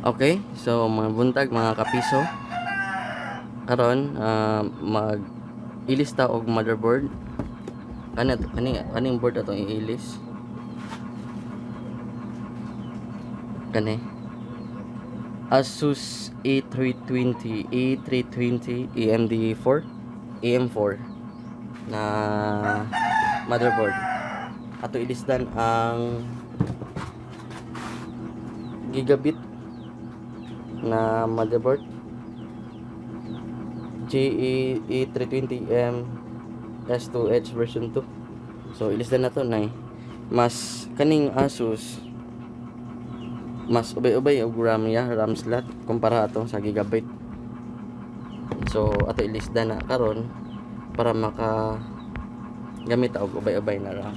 Okay, so mga buntag mga kapiso. Karon mag-ilista og motherboard. Kaning board atong iilis. Kani Asus A320 AM4 na motherboard. Ato ilisdan ang gigabit na motherboard A320M S2H version 2. So ilisdan na to nay mas kaning Asus mas ubay-ubay og RAM slot kumpara ato sa gigabyte. So ato ilisdan na karon para maka gamit og ubay-ubay na RAM.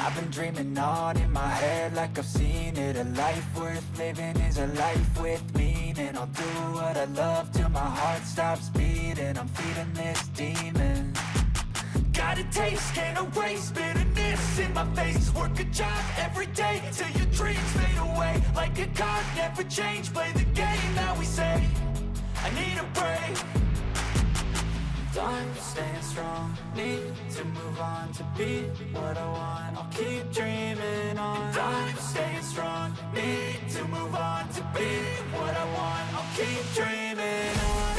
I've been dreaming on in my head like I've seen it. A life worth living is a life with meaning. I'll do what I love till my heart stops beating. I'm feeding this demon. Got a taste, can't erase bitterness in my face. Work a job every day till your dreams fade away. Like a card, never change, play the game that we say. I need a break. I'm staying strong, need to move on to be what I want. I'll keep dreaming on. I'm staying strong, need to move on to be what I want. I'll keep dreaming on.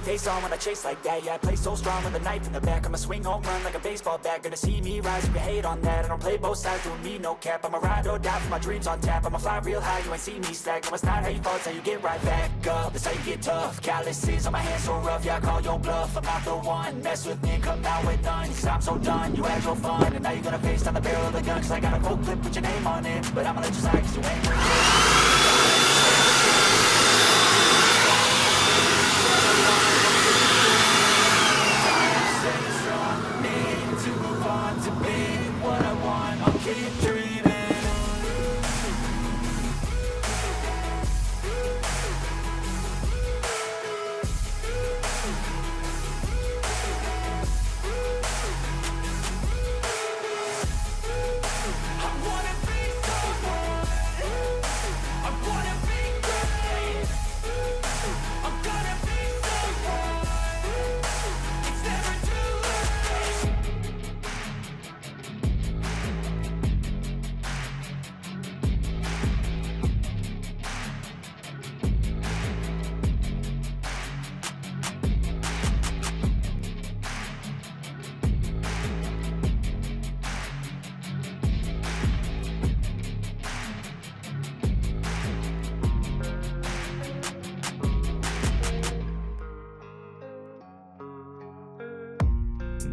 Face on when I chase like that, yeah, I play so strong with a knife in the back. I'ma swing home run like a baseball bat. Gonna see me rise if you hate on that. I don't play both sides, doing me no cap. I'ma ride or die for my dreams on tap. I'ma fly real high, you ain't see me slack. No, it's not how you fall, it's how you get right back up. That's how you get tough. Calluses on my hands so rough, yeah, I call your bluff. I'm not the one, mess with me and come out with none. Cause I'm so done, you had your fun. And now you're gonna face down the barrel of the gun. Cause I got a cold clip with your name on it. But I'ma let you slide cause you ain't worth it.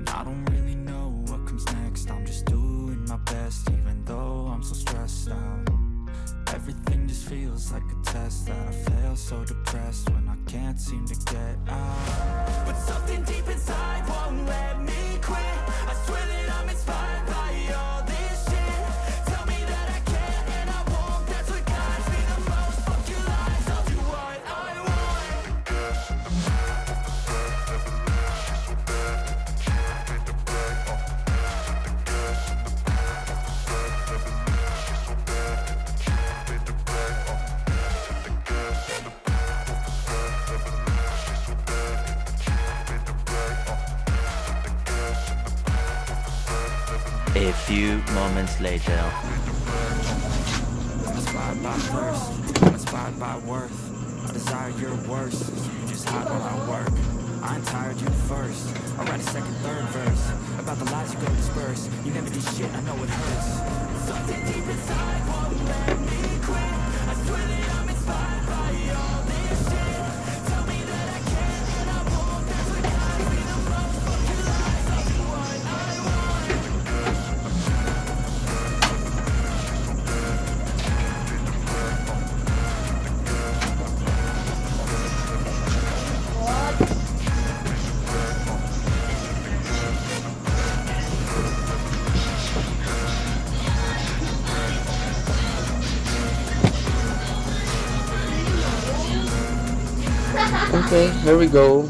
I don't really know what comes next. I'm just doing my best, even though I'm so stressed out. Everything just feels like a test that I fail, so depressed when I can't seem to get out. But something deep inside won't let me quit. I swear that I'm inspired by all this shit. Tell me that I can and I won't. That's what guides me the most. Fuck your lies, I'll do what I want. A few moments later. I'm inspired by thirst, I'm inspired by worth. I desire your worst, so you just hide while I work. I ain't tired, you first. I write a second, third verse about the lies you go disperse. You never do shit, I know it hurts. Something deep inside won't let me quit. I swear that I'm inspired by all this shit. Tell me that I can and I won't. That's what guides me the most. Okay, here we go.